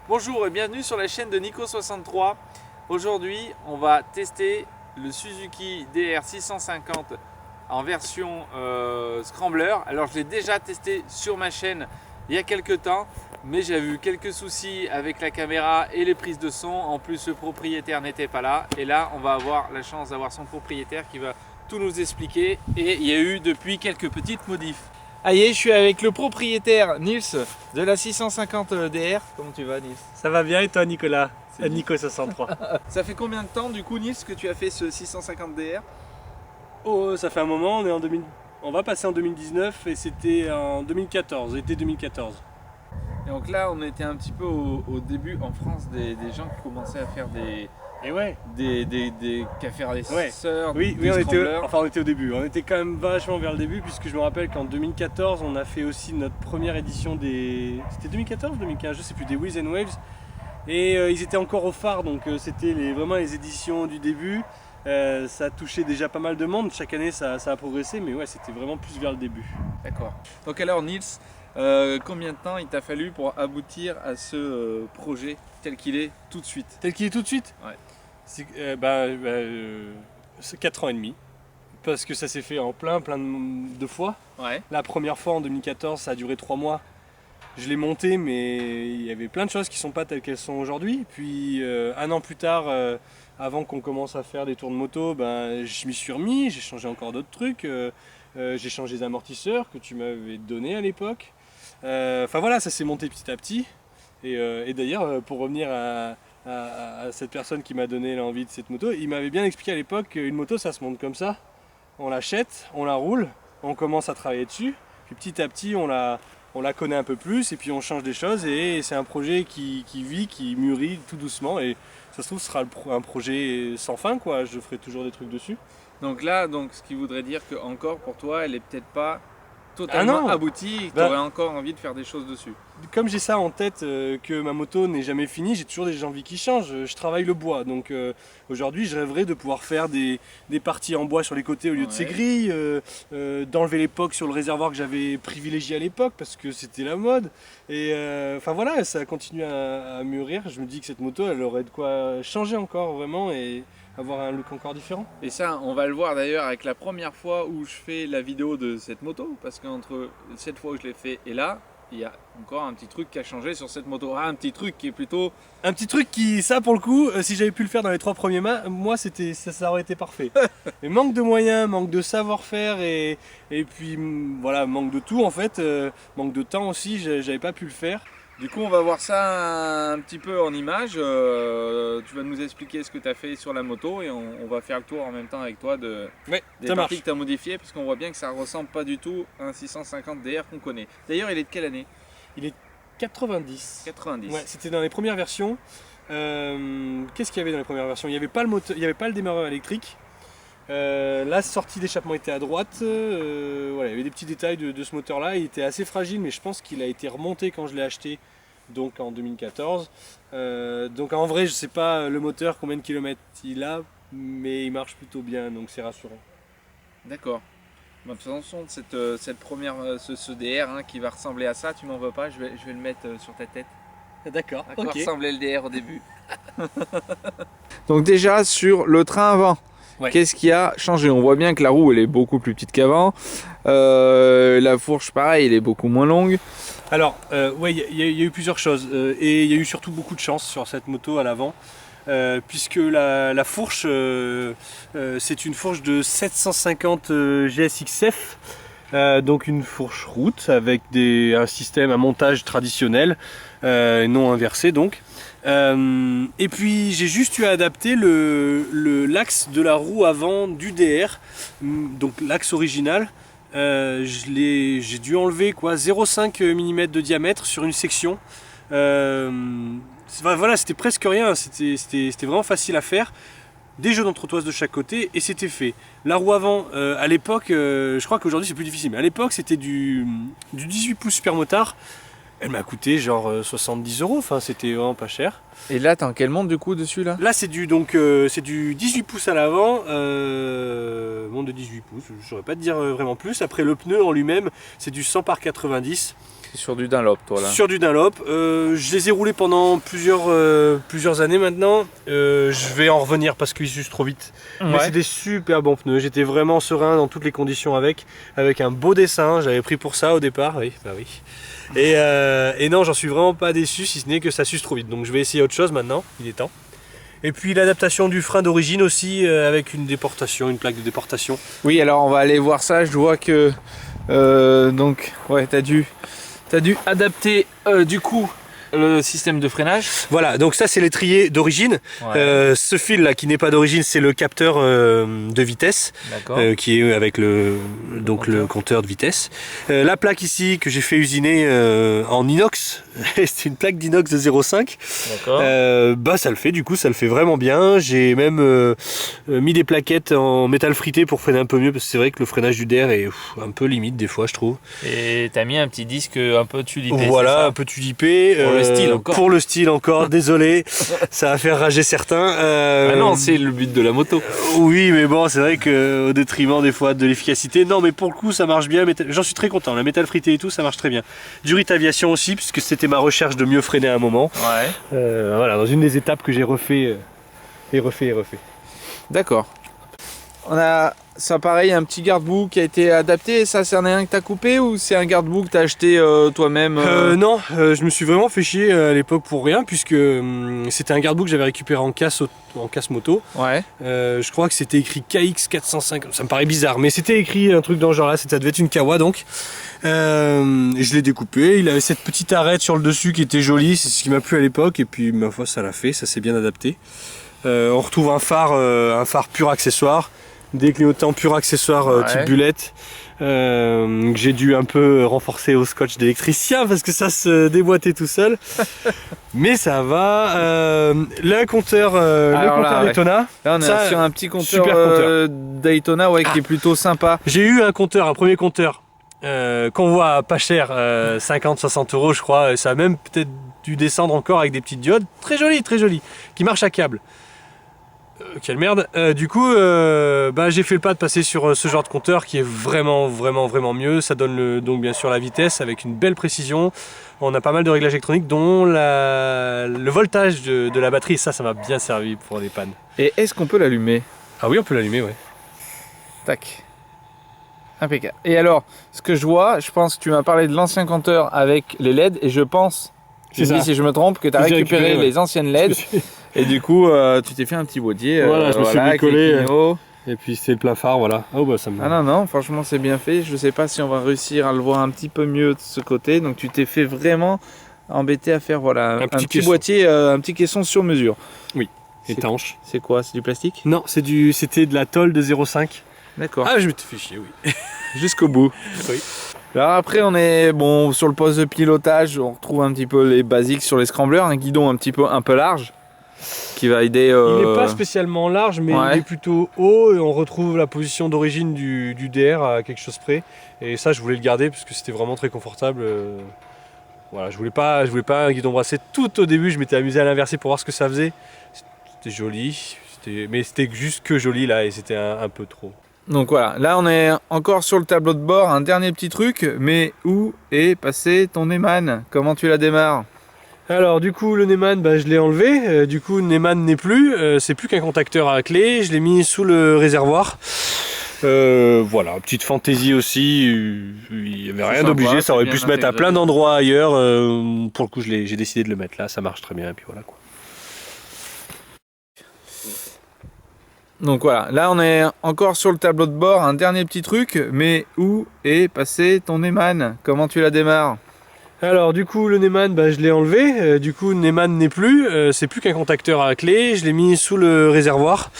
Bonjour et bienvenue sur la chaîne de Nico63. Aujourd'hui, on va tester le Suzuki DR650 en version Scrambler. Alors, je l'ai déjà testé sur ma chaîne il y a quelques temps, mais j'ai eu quelques soucis avec la caméra et les prises de son. En plus, le propriétaire n'était pas là. Et là, on va avoir la chance d'avoir son propriétaire qui va tout nous expliquer. Et il y a eu depuis quelques petites modifs. Allez, je suis avec le propriétaire Nils de la 650 DR. Comment tu vas, Nils? Ça va bien et toi, Nicolas? Nico63. Ça fait combien de temps du coup, Nils, que tu as fait ce 650 DR? Oh, ça fait un moment, on va passer en 2019 et c'était en 2014, été 2014. Et donc là, on était un petit peu au début en France des gens qui commençaient à faire des sœurs, oui, des scramblers. on était au début, on était quand même vachement vers le début puisque je me rappelle qu'en 2014 on a fait aussi notre première édition c'était 2014 ou 2015, je sais plus, des Wheels and Waves, et ils étaient encore au phare, donc c'était vraiment les éditions du début. Ça touchait déjà pas mal de monde, chaque année ça a progressé, mais ouais, c'était vraiment plus vers le début. D'accord. Donc alors Nils, combien de temps il t'a fallu pour aboutir à ce projet tel qu'il est tout de suite? Tel qu'il est tout de suite? Ouais. C'est 4 ans et demi, parce que ça s'est fait en plein de fois. Ouais. La première fois en 2014, ça a duré 3 mois. Je l'ai monté, mais il y avait plein de choses qui ne sont pas telles qu'elles sont aujourd'hui. Puis un an plus tard, avant qu'on commence à faire des tours de moto, je m'y suis remis, j'ai changé encore d'autres trucs. J'ai changé les amortisseurs que tu m'avais donnés à l'époque. Enfin voilà, ça s'est monté petit à petit. Et d'ailleurs, pour revenir à cette personne qui m'a donné l'envie de cette moto, il m'avait bien expliqué à l'époque qu'une moto ça se monte comme ça. On l'achète, on la roule, on commence à travailler dessus, puis petit à petit on la connaît un peu plus et puis on change des choses, et c'est un projet qui vit, qui mûrit tout doucement, et ça se trouve ce sera un projet sans fin quoi, je ferai toujours des trucs dessus. Donc là, ce qui voudrait dire que encore pour toi, elle est peut-être pas totalement aboutie, tu aurais encore envie de faire des choses dessus. Comme j'ai ça en tête, que ma moto n'est jamais finie, j'ai toujours des envies qui changent. Je travaille le bois, donc aujourd'hui je rêverais de pouvoir faire des parties en bois sur les côtés au lieu de ces grilles, d'enlever l'époque sur le réservoir que j'avais privilégié à l'époque parce que c'était la mode. Et enfin voilà, ça continue à mûrir. Je me dis que cette moto, elle aurait de quoi changer encore vraiment et avoir un look encore différent. Et ça, on va le voir d'ailleurs avec la première fois où je fais la vidéo de cette moto, parce qu'entre cette fois où je l'ai fait et là, il y a encore un petit truc qui a changé sur cette moto. Ah, un petit truc qui est plutôt... Un petit truc qui, ça pour le coup, si j'avais pu le faire dans les 3 premiers mois, ça aurait été parfait. Mais manque de moyens, manque de savoir-faire et puis voilà, manque de tout en fait, manque de temps aussi, j'avais pas pu le faire. Du coup, on va voir ça un petit peu en image. Tu vas nous expliquer ce que tu as fait sur la moto et on va faire le tour en même temps avec toi des parties que tu as modifiées, parce qu'on voit bien que ça ressemble pas du tout à un 650 DR qu'on connaît. D'ailleurs, il est de quelle année? Il est 90. 90. Ouais, c'était dans les premières versions. Qu'est-ce qu'il y avait dans les premières versions? Il n'y avait pas le moteur, il n'y avait pas le démarreur électrique. La sortie d'échappement était à droite. Voilà, il y avait des petits détails de ce moteur là, il était assez fragile, mais je pense qu'il a été remonté quand je l'ai acheté, donc en 2014. Donc en vrai je sais pas le moteur combien de kilomètres il a, mais il marche plutôt bien, donc c'est rassurant. D'accord. De toute façon, cette première, ce DR qui va ressembler à ça, tu m'en veux pas, je vais le mettre sur ta tête. D'accord, ok. Ressemblait le DR au début. Donc déjà sur le train avant. Ouais. Qu'est-ce qui a changé? On voit bien que la roue elle est beaucoup plus petite qu'avant. La fourche pareil, elle est beaucoup moins longue. Alors ouais, il y a eu plusieurs choses et il y a eu surtout beaucoup de chance sur cette moto à l'avant, puisque la fourche c'est une fourche de 750 GSXF, donc une fourche route avec un système, un montage traditionnel, non inversé donc. Et puis j'ai juste eu à adapter l'axe de la roue avant du DR, donc l'axe original. J'ai dû enlever 0,5 mm de diamètre sur une section. Voilà, c'était presque rien, c'était vraiment facile à faire. Des jeux d'entretoise de chaque côté et c'était fait. La roue avant, à l'époque, je crois qu'aujourd'hui c'est plus difficile, mais à l'époque c'était du 18 pouces super motard. Elle m'a coûté genre 70 €, enfin c'était vraiment pas cher. Et là, t'es en quelle montre du coup dessus là? Là c'est du 18 pouces à l'avant, montre de 18 pouces, je saurais pas te dire vraiment plus. Après le pneu en lui-même, c'est du 100 par 90. C'est sur du Dunlop toi là. Sur du Dunlop, je les ai roulés pendant plusieurs années maintenant. Je vais en revenir parce qu'ils s'usent trop vite. Mais c'est des super bons pneus. J'étais vraiment serein dans toutes les conditions avec un beau dessin. J'avais pris pour ça au départ, oui, bah oui. Et non, j'en suis vraiment pas déçu, si ce n'est que ça s'use trop vite. Donc je vais essayer autre chose maintenant, il est temps. Et puis l'adaptation du frein d'origine aussi, avec une plaque de déportation. Oui, alors on va aller voir ça. Je vois que donc ouais, t'as dû adapter du coup le système de freinage. Voilà, donc ça c'est l'étrier d'origine. Ouais. Ce fil là qui n'est pas d'origine, c'est le capteur de vitesse, qui est avec le compteur de vitesse. La plaque ici que j'ai fait usiner en inox, c'est une plaque d'inox de 0,5. Bah ça le fait, du coup ça le fait vraiment bien. J'ai même mis des plaquettes en métal frité pour freiner un peu mieux, parce que c'est vrai que le freinage du DR est un peu limite des fois je trouve. Et t'as mis un petit disque un peu tulipé. Voilà, un peu tulipé. Pour le style encore, désolé, ça va faire rager certains. Ah non, c'est le but de la moto. Oui, mais bon, c'est vrai qu'au détriment des fois de l'efficacité. Non, mais pour le coup, ça marche bien. J'en suis très content. La métal frité et tout, ça marche très bien. Durit Aviation aussi, puisque c'était ma recherche de mieux freiner à un moment. Ouais. Voilà, dans une des étapes que j'ai refait. D'accord. On a ça pareil, un petit garde-boue qui a été adapté. Ça, c'est un que t'as coupé ou c'est un garde-boue que t'as acheté toi-même Non, je me suis vraiment fait chier à l'époque pour rien, puisque c'était un garde-boue que j'avais récupéré en casse moto. Ouais. Je crois que c'était écrit KX405, ça me paraît bizarre, mais c'était écrit un truc dans ce genre là, ça devait être une Kawa donc. Je l'ai découpé, il avait cette petite arête sur le dessus qui était jolie, c'est ce qui m'a plu à l'époque, et puis ma foi ça l'a fait, ça s'est bien adapté. On retrouve un phare pur accessoire, des clignotants pur accessoire type bullette, que j'ai dû un peu renforcer au scotch d'électricien parce que ça se déboîtait tout seul. Mais ça va. Le compteur Daytona. Là on est sur un petit compteur, Daytona qui est plutôt sympa. J'ai eu un premier compteur qu'on voit pas cher, 50-60 € je crois. Ça a même peut-être dû descendre encore avec des petites diodes. Très joli, qui marche à câble. Quelle merde. Du coup, j'ai fait le pas de passer sur ce genre de compteur qui est vraiment mieux. Ça donne donc bien sûr la vitesse avec une belle précision. On a pas mal de réglages électroniques, dont le voltage de la batterie. Ça m'a bien servi pour des pannes. Et est-ce qu'on peut l'allumer? Ah oui, on peut l'allumer, ouais. Tac. Impeccable. Et alors, ce que je vois, je pense que tu m'as parlé de l'ancien compteur avec les LED, et je pense, si je me trompe, que tu as récupéré les anciennes LED. Et du coup, tu t'es fait un petit boîtier. Voilà, je me suis bricolé. Et puis c'est le plein phare, voilà. Oh, bah, ça me... Ah non, franchement c'est bien fait. Je sais pas si on va réussir à le voir un petit peu mieux de ce côté. Donc tu t'es fait vraiment embêter à faire un petit boîtier, un petit caisson sur mesure. Oui, étanche. C'est quoi? C'est du plastique? Non, c'était de la tôle de 0,5. D'accord. Ah, je me suis fait chier, oui. Jusqu'au bout. Oui. Alors après on est sur le poste de pilotage, on retrouve un petit peu les basiques sur les scramblers, un guidon un peu large qui va aider. Il n'est pas spécialement large, mais il est plutôt haut, et on retrouve la position d'origine du DR à quelque chose près. Et ça, je voulais le garder parce que c'était vraiment très confortable. Voilà, je voulais pas un guidon brassé. Tout au début, je m'étais amusé à l'inverser pour voir ce que ça faisait. C'était joli, mais c'était juste que joli là, et c'était un peu trop. Donc voilà, là on est encore sur le tableau de bord, un dernier petit truc, mais où est passé ton Neyman? Comment tu la démarres? Alors du coup le Neyman, je l'ai enlevé, du coup Neyman n'est plus, c'est plus qu'un contacteur à clé, je l'ai mis sous le réservoir. Voilà, petite fantaisie aussi, il n'y avait rien d'obligé, ça aurait pu se mettre à plein d'endroits ailleurs, pour le coup j'ai décidé de le mettre là, ça marche très bien, et puis voilà quoi. Donc voilà, là on est encore sur le tableau de bord, un dernier petit truc, mais où est passé ton Neyman? Comment tu la démarres? Alors du coup le Neyman, je l'ai enlevé, du coup Neyman n'est plus, c'est plus qu'un contacteur à clé, je l'ai mis sous le réservoir.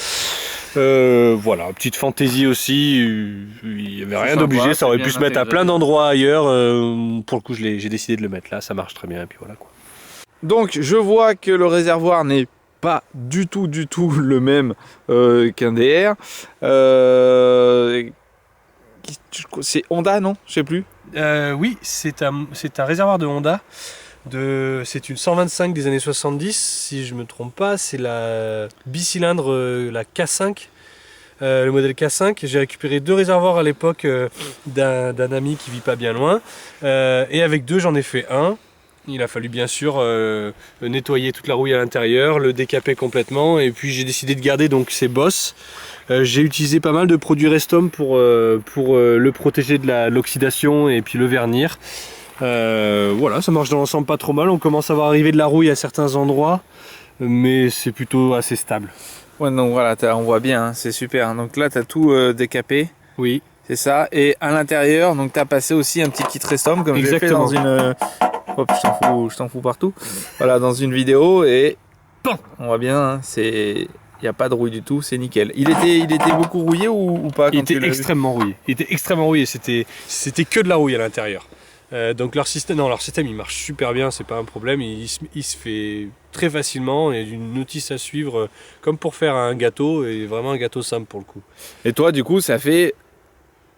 Voilà, petite fantaisie aussi, il n'y avait rien d'obligé, ça aurait pu se mettre à plein d'endroits ailleurs, pour le coup j'ai décidé de le mettre là, ça marche très bien, et puis voilà quoi. Donc je vois que le réservoir n'est pas du tout le même qu'un DR. c'est Honda, non? Je sais plus. Oui, c'est un réservoir de Honda. C'est une 125 des années 70, si je me trompe pas. C'est la bicylindre, la K5. Le modèle K5, j'ai récupéré 2 réservoirs à l'époque d'un ami qui vit pas bien loin, et avec 2 j'en ai fait un. Il a fallu bien sûr nettoyer toute la rouille à l'intérieur, le décaper complètement, et puis j'ai décidé de garder donc ces bosses. J'ai utilisé pas mal de produits Restom pour le protéger de l'oxydation et puis le vernir. Voilà, ça marche dans l'ensemble pas trop mal. On commence à voir arriver de la rouille à certains endroits, mais c'est plutôt assez stable. Ouais, donc voilà, on voit bien, hein, c'est super. Donc là, tu as tout décapé. Oui. C'est ça. Et à l'intérieur, donc tu as passé aussi un petit kit Restom, comme j'ai fait dans une... Hop, je t'en fous partout. Voilà, dans une vidéo, et on voit bien, hein, il n'y a pas de rouille du tout, c'est nickel. Il était beaucoup rouillé ou pas? Il était extrêmement rouillé. Il était extrêmement rouillé, c'était que de la rouille à l'intérieur. Donc leur système il marche super bien, c'est pas un problème, il se fait très facilement, et une notice à suivre comme pour faire un gâteau, et vraiment un gâteau simple pour le coup. Et toi du coup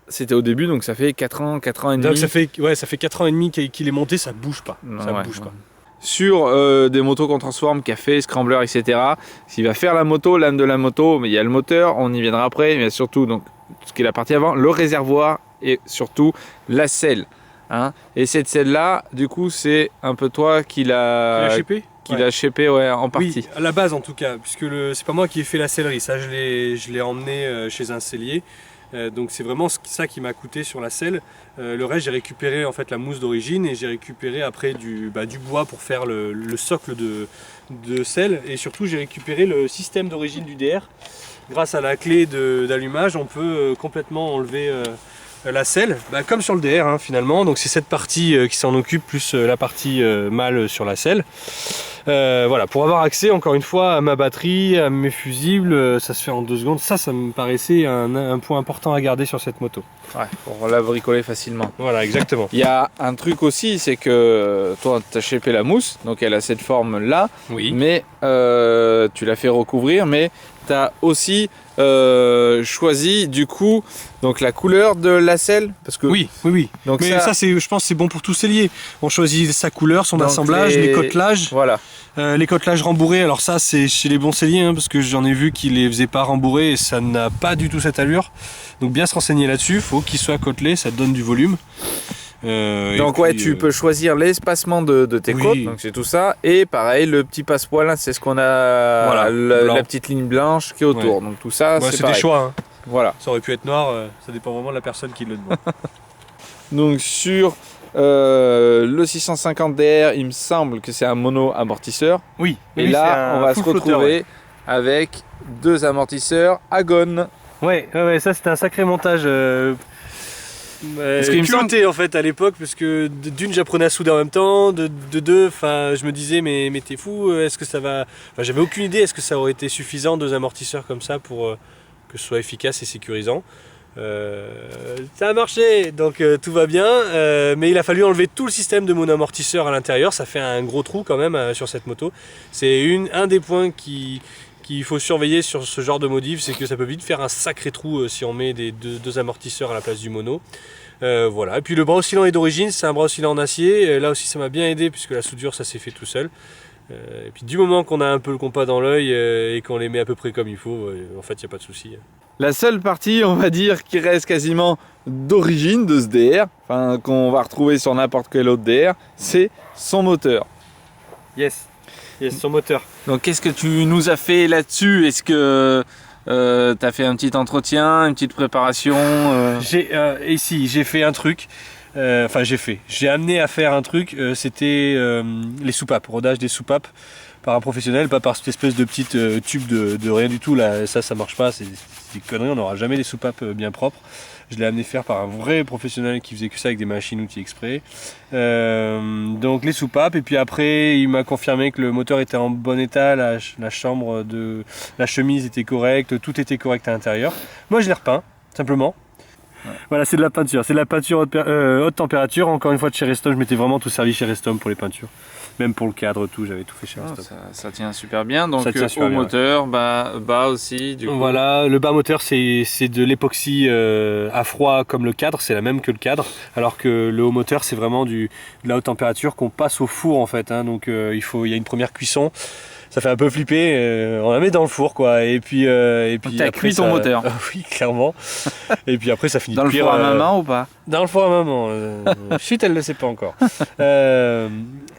c'était au début, donc ça fait 4 ans et demi. Donc ça fait 4 ans et demi qu'il est monté, ça bouge pas. Bouge pas. Sur des motos qu'on transforme, café, scrambler, etc. S'il va faire la moto, l'âme de la moto, mais il y a le moteur, on y viendra après, mais surtout donc ce qui est la partie avant, le réservoir et surtout la selle. Hein, et cette selle-là, du coup, c'est un peu toi qui l'a shapé, ouais, en partie. Oui, à la base en tout cas, puisque c'est pas moi qui ai fait la sellerie, ça je l'ai emmené chez un sellier. Donc c'est vraiment ça qui m'a coûté sur la selle. Le reste, j'ai récupéré en fait la mousse d'origine, et j'ai récupéré après du bois pour faire le socle de selle, et surtout j'ai récupéré le système d'origine du DR. Grâce à la clé d'allumage, on peut complètement enlever la selle, comme sur le DR hein, finalement. Donc c'est cette partie qui s'en occupe, plus la partie mâle sur la selle. Voilà, pour avoir accès encore une fois à ma batterie, à mes fusibles, ça se fait en 2 secondes. Ça me paraissait un point important à garder sur cette moto. Ouais, pour la bricoler facilement. Voilà, exactement. Il y a un truc aussi, c'est que toi tu as shapé la mousse, donc elle a cette forme là, oui. Mais tu l'as fait recouvrir, mais tu as aussi choisi du coup donc la couleur de la selle, parce que oui. Donc mais ça je pense c'est bon pour tout sellier. On choisit sa couleur, son assemblage, les côtelages. Voilà. Les côtelages rembourrés, alors ça c'est chez les bons selliers hein, parce que j'en ai vu qui les faisaient pas rembourrer, et ça n'a pas du tout cette allure. Donc bien se renseigner là-dessus, faut qu'il soit côtelé, ça donne du volume. Donc ouais, tu peux choisir l'espacement de tes côtes, donc c'est tout ça. Et pareil, le petit passepoil, c'est ce qu'on a, voilà, la petite ligne blanche qui est autour. Ouais. Donc tout ça, c'est des choix. Hein. Voilà. Ça aurait pu être noir, ça dépend vraiment de la personne qui le demande. Donc sur le 650 DR, il me semble que c'est un mono amortisseur. Oui. Et là, on va se retrouver avec 2 amortisseurs Agon. Ouais, ça c'était un sacré montage. Parce qu'il me semblait en fait à l'époque, parce que d'une j'apprenais à souder en même temps, de deux, enfin je me disais mais t'es fou, est-ce que ça va, enfin j'avais aucune idée, est-ce que ça aurait été suffisant 2 amortisseurs comme ça pour que ce soit efficace et sécurisant. Ça a marché, donc tout va bien, mais il a fallu enlever tout le système de mon amortisseur à l'intérieur, ça fait un gros trou quand même sur cette moto. C'est un des points qu'il faut surveiller sur ce genre de modif, c'est que ça peut vite faire un sacré trou si on met deux amortisseurs à la place du mono. Voilà. Et puis le bras oscillant est d'origine, c'est un bras oscillant en acier. Là aussi ça m'a bien aidé puisque la soudure ça s'est fait tout seul. Et puis du moment qu'on a un peu le compas dans l'œil et qu'on les met à peu près comme il faut, en fait il n'y a pas de souci. La seule partie, on va dire, qui reste quasiment d'origine de ce DR, enfin qu'on va retrouver sur n'importe quel autre DR, c'est son moteur. Yes, son moteur. Donc qu'est-ce que tu nous as fait là-dessus? Est-ce que tu as fait un petit entretien, une petite préparation Ici, j'ai fait un truc. J'ai amené à faire un truc. C'était les soupapes, rodage des soupapes par un professionnel, pas par cette espèce de petite tube de rien du tout. Là, ça marche pas. C'est des conneries. On n'aura jamais des soupapes bien propres. Je l'ai amené faire par un vrai professionnel qui faisait que ça avec des machines-outils exprès. Donc les soupapes, et puis après il m'a confirmé que le moteur était en bon état, la chemise était correcte, tout était correct à l'intérieur. Moi je l'ai repeint, simplement. Ouais. Voilà, c'est de la peinture, haute température. Encore une fois de chez Restom, je m'étais vraiment tout servi chez Restom pour les peintures. Même pour le cadre, tout, j'avais tout fait chez Rostop. Ça tient super bien. Donc tient super haut bien, moteur, bas aussi. Du coup. Voilà, le bas moteur c'est de l'époxy à froid comme le cadre, c'est la même que le cadre, alors que le haut moteur c'est vraiment de la haute température qu'on passe au four en fait, hein, donc il y a une première cuisson. Ça fait un peu flipper, on la met dans le four quoi, et puis t'as cuit ton moteur. Oui, clairement. Et puis après ça finit dans de cuire. Dans le four à maman ou pas? Dans le four à maman. Chut, elle le sait pas encore.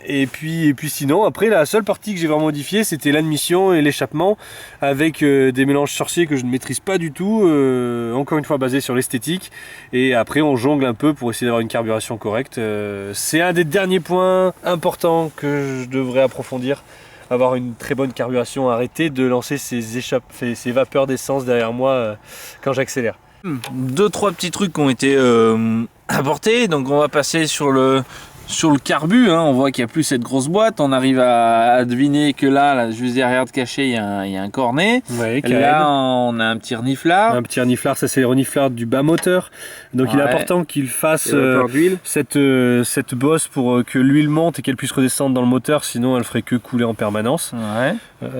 Et puis sinon, après la seule partie que j'ai vraiment modifiée, c'était l'admission et l'échappement avec des mélanges sorciers que je ne maîtrise pas du tout, encore une fois basé sur l'esthétique. Et après on jongle un peu pour essayer d'avoir une carburation correcte. C'est un des derniers points importants que je devrais approfondir. Avoir une très bonne carburation, arrêter de lancer ces vapeurs d'essence derrière moi quand j'accélère. 2-3 petits trucs qui ont été apportés, donc on va passer sur le carbu, hein. On voit qu'il n'y a plus cette grosse boîte, on arrive à deviner que là juste derrière de caché il y a un cornet, ouais, là on a un petit reniflard. Un petit reniflard, ça c'est le reniflard du bas moteur, donc il est important qu'il fasse cette bosse pour que l'huile monte et qu'elle puisse redescendre dans le moteur, sinon elle ferait que couler en permanence. Ouais.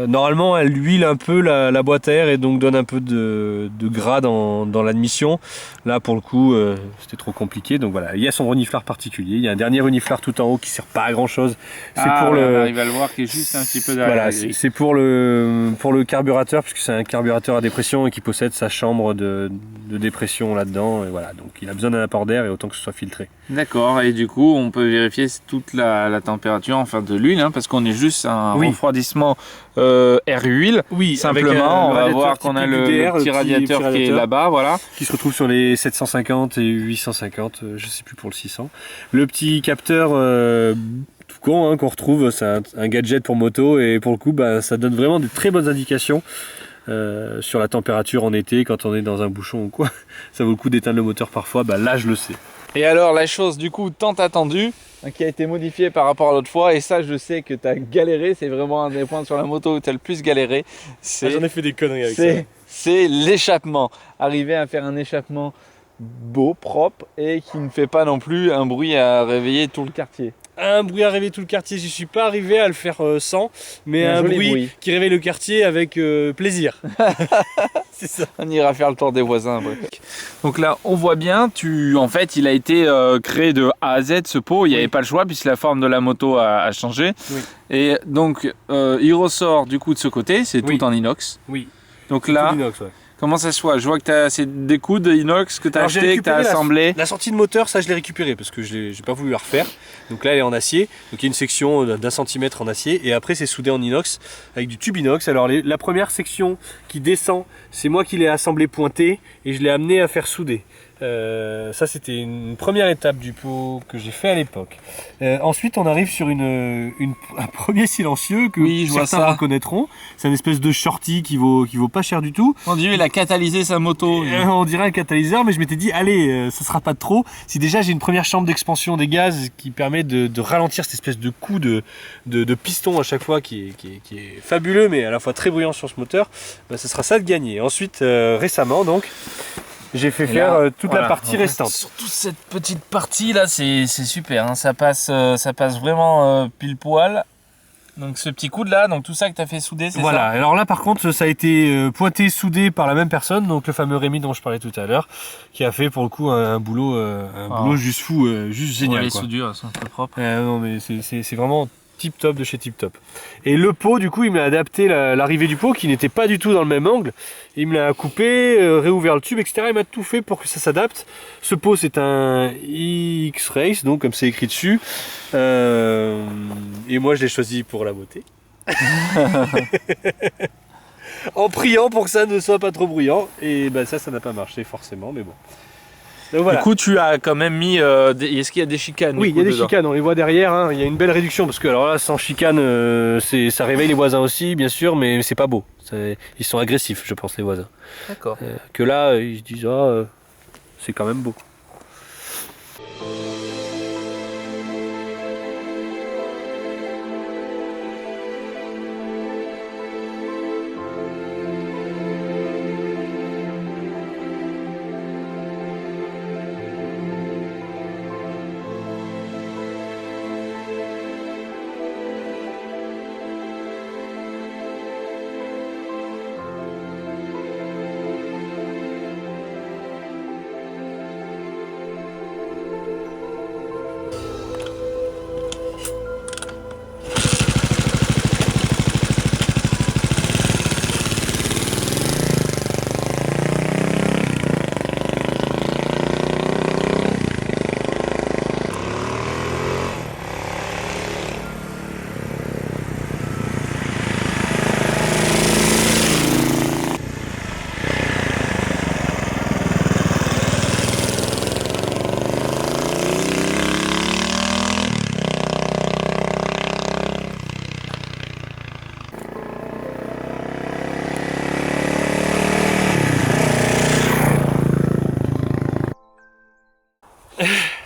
Normalement elle huile un peu la boîte à air et donc donne un peu de gras dans l'admission. Là pour le coup c'était trop compliqué, donc voilà, il y a son reniflard particulier, il y a un dernier reniflard tout en haut qui sert pas à grand chose. On arrive à le voir qui est juste un petit peu derrière. Voilà, c'est pour le carburateur, puisque c'est un carburateur à dépression et qui possède sa chambre de dépression là-dedans, et voilà, donc il a besoin d'un apport d'air et autant que ce soit filtré. D'accord, et du coup on peut vérifier toute la température enfin de l'huile, hein, parce qu'on est juste un refroidissement air-huile. Oui, simplement, on va voir qu'on a le petit radiateur qui est là-bas, voilà. Qui se retrouve sur les 750 et 850, je sais plus pour le 600. Le petit capteur tout con hein, qu'on retrouve, c'est un gadget pour moto et pour le coup ça donne vraiment de très bonnes indications sur la température en été quand on est dans un bouchon ou quoi. Ça vaut le coup d'éteindre le moteur parfois, là je le sais. Et alors la chose du coup tant attendue, qui a été modifiée par rapport à l'autre fois, et ça je sais que tu as galéré, c'est vraiment un des points sur la moto où tu as le plus galéré. J'en ai fait des conneries avec ça. C'est l'échappement. Arriver à faire un échappement beau, propre et qui ne fait pas non plus un bruit à réveiller tout le quartier. Un bruit à réveiller tout le quartier, j'y suis pas arrivé à le faire sans, mais un bruit qui réveille le quartier avec plaisir. C'est ça. On ira faire le tour des voisins après. Donc là on voit bien, en fait il a été créé de A à Z ce pot, il n'y avait pas le choix puisque la forme de la moto a changé. Oui. Et donc il ressort du coup de ce côté, c'est tout en inox. Oui. Donc là, inox, ouais. Comment ça se voit? Je vois que c'est des coudes inox que tu as acheté, que tu as assemblé. La sortie de moteur, ça je l'ai récupéré parce que je n'ai pas voulu la refaire. Donc là elle est en acier, donc il y a une section d'1 centimètre en acier et après c'est soudé en inox avec du tube inox. Alors la première section qui descend, c'est moi qui l'ai assemblé pointé et je l'ai amené à faire souder. Ça c'était une première étape du pot que j'ai fait à l'époque. Ensuite on arrive sur un premier silencieux que certains reconnaîtront. C'est une espèce de shorty qui vaut pas cher du tout. On dirait il a catalysé sa moto. On dirait un catalyseur, mais je m'étais dit allez ça sera pas de trop. Si déjà j'ai une première chambre d'expansion des gaz qui permet de ralentir cette espèce de coup de piston à chaque fois qui est fabuleux mais à la fois très bruyant sur ce moteur, ce sera ça de gagner. Ensuite récemment donc j'ai fait faire toute la partie restante. Surtout cette petite partie là, c'est super, hein. Ça passe vraiment pile poil. Donc ce petit coude là, donc tout ça que tu as fait souder, c'est ça? Voilà, alors là par contre ça a été pointé, soudé par la même personne, donc le fameux Rémi dont je parlais tout à l'heure, qui a fait pour le coup un boulot juste fou, juste génial. Les soudures sont très propres. Non mais c'est vraiment tip top de chez Tip Top. Et le pot du coup il m'a adapté l'arrivée du pot qui n'était pas du tout dans le même angle. Il me l'a coupé, réouvert le tube, etc. Il m'a tout fait pour que ça s'adapte. Ce pot c'est un X-Race, donc comme c'est écrit dessus. Et moi je l'ai choisi pour la beauté. En priant pour que ça ne soit pas trop bruyant. Et ça n'a pas marché forcément, mais bon. Donc, voilà. Du coup, tu as quand même mis. Est-ce qu'il y a des chicanes? Oui, il y a des chicanes, on les voit derrière. Hein. Il y a une belle réduction parce que alors là, sans chicane, ça réveille les voisins aussi, bien sûr, mais c'est pas beau. Ils sont agressifs, je pense, les voisins. D'accord. Que là, ils se disent, c'est quand même beau.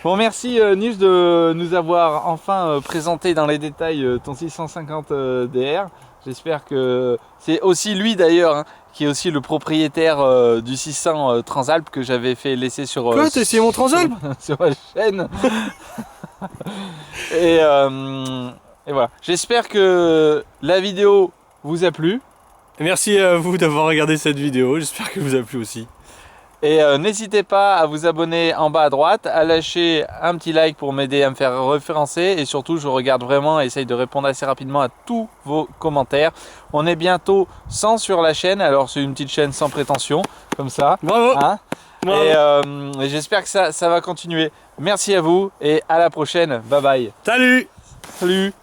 Bon, merci Nus de nous avoir enfin présenté dans les détails ton 650 DR. J'espère que c'est aussi lui d'ailleurs, hein, qui est aussi le propriétaire du 600 Transalp que j'avais fait laisser sur... Quoi, t'as essayé mon Transalp? sur ma chaîne. Et voilà. J'espère que la vidéo vous a plu. Merci à vous d'avoir regardé cette vidéo, j'espère qu'elle vous a plu aussi. Et n'hésitez pas à vous abonner en bas à droite, à lâcher un petit like pour m'aider à me faire référencer. Et surtout, je regarde vraiment et essaye de répondre assez rapidement à tous vos commentaires. On est bientôt 100 sur la chaîne, alors c'est une petite chaîne sans prétention, comme ça. Bravo, hein. bravo. Et j'espère que ça va continuer. Merci à vous et à la prochaine. Bye bye. Salut. Salut.